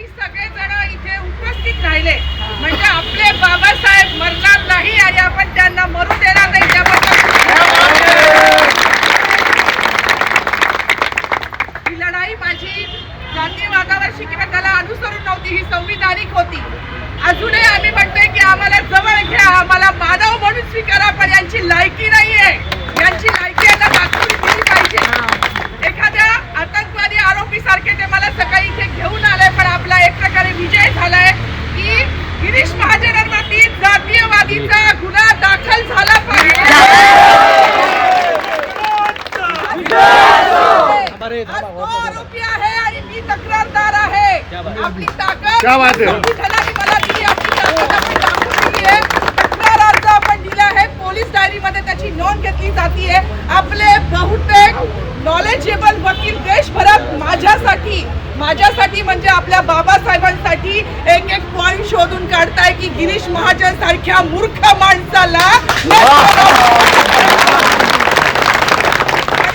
सगळेजण इथे उपस्थित राहिले म्हणजे आपले बाबासाहेब मरणार नाही आणि आपण त्यांना मरू देणार नाही ही लढाई माझी जातीवादावरची किंवा त्याला अनुसरून नव्हती, ही संविधानिक होती. अजूनही आम्ही म्हणतोय की आम्हाला जवळ घ्या, आम्हाला मानव म्हणून स्वीकारा, पण यांची लायकी नाहीये. यांची लायकी यांना दाखवून दिली पाहिजे. एखाद्या आतंकवादी आरोपी सारखे ते मला सकाळी इथे घेऊन आले, पण आपला एक प्रकारे विजय झालाय की गिरीश महाजनांवरती जातीयवादीचा गुन्हा दाखल झाला पाहिजे. आरोपी आहे आणि मी तक्रारदार आहे. आपली ताकद मला दिली, आपली ताकद आपण दाखवून दिली आहे. तक्रार अर्ज आपण दिला आहे, पोलीस डायरीमध्ये त्याची नोंद घेतली जाते. आपले बहुतेक नॉलेजेबल वकील देशभरात माझ्यासाठी म्हणजे आपल्या बाबासाहेबांसाठी एक एक पॉइंट शोधून काढताय की गिरीश महाजन सारख्या मूर्ख माणसाला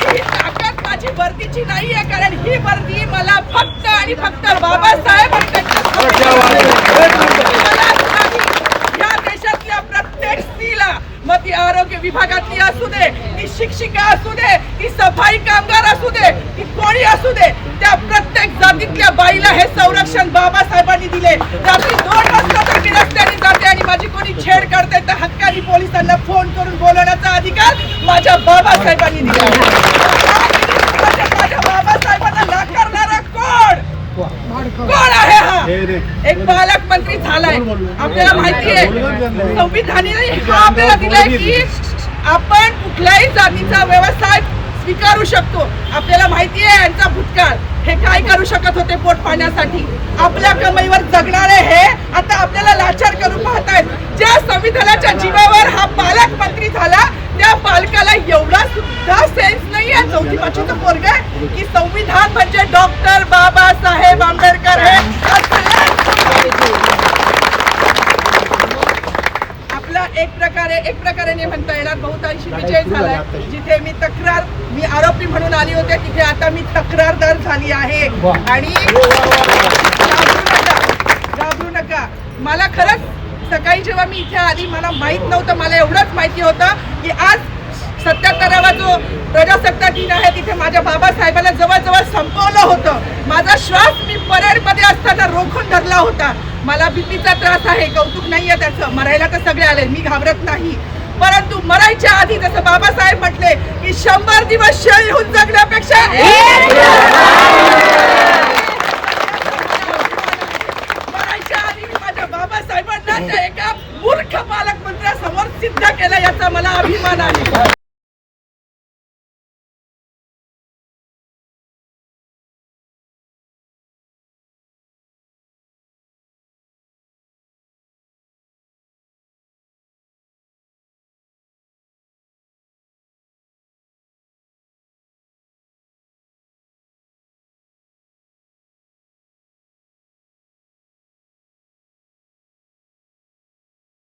ही ताकद माझी वर्दीची नाहीये, कारण ही वर्दी मला फक्त आणि फक्त बाबासाहेब या देशातल्या प्रत्येक स्त्रीला, मग ती आरोग्य विभागातली असू दे, ती शिक्षिका असू दे, ती सफाई कामगार असू दे, ती कोणी असू दे, त्या प्रत्येक जातीतल्या बाईला हे संरक्षण बाबासाहेबांनी दिले. रात्री 2 वाजता तर मी रस्त्याने जाते आणि माझी कोणी छेड करते तर हक्कानी पोलिसांना फोन करून बोलवण्याचा अधिकार माझ्या बाबासाहेबांनी दिला. माझ्या बाबासाहेबांना नाकारणारा कोण आहे? हा एक पालकमंत्री झालाय. आपल्याला माहिती आहे संविधानाने हा आपल्याला दिलाय की आपण कुठल्याही जातीचा व्यवसाय स्वीकारू शकतो. आपल्याला माहिती आहे यांचा भूतकाळ, हे काय करू शकत होते पोट पाण्यासाठी. आपल्या कमाईवर जगणारे हे आता आपल्याला लाचार करून पाहतायत. ज्या संविधानाच्या जीवावर हा पालकमंत्री झाला त्या पालकाला एवढा सुद्धा सेन्स नाहीये, 4थी 5वीचं पोरग आहे, की संविधान म्हणजे डॉक्टर बाबासाहेब आंबेडकर हे आपला एक प्रकारे म्हणता येणार बहुतांशी विजय झालाय. जिथे मी आरोपी म्हणून आली होते तिथे आता मी तक्रारदार झाली आहे. आणि घाबरू नका. मला खरंच सकाळी जेव्हा मी इथे आली मला माहित नव्हतं, मला एवढंच माहिती होतं की आज 77वा जो प्रजासत्ताक दिन आहे तिथे माझ्या बाबासाहेबांना जवळजवळ संपवलं होतं. माझा श्वास मी परेडमध्ये असताना रोखून धरला होता. मला बीपीचा त्रास आहे, कौतुक नाहीये त्याचं. मरायला तर सगळे आले, मी घाबरत नाही. परंतु मरायच्या आधी जसं बाबासाहेब म्हटले की 100 दिवस शहीद होऊन जगण्यापेक्षा मरायच्या आधी मी माझ्या बाबासाहेबांना त्या एका मूर्ख पालकमंत्र्यासमोर सिद्ध केलं, याचा मला अभिमान आहे.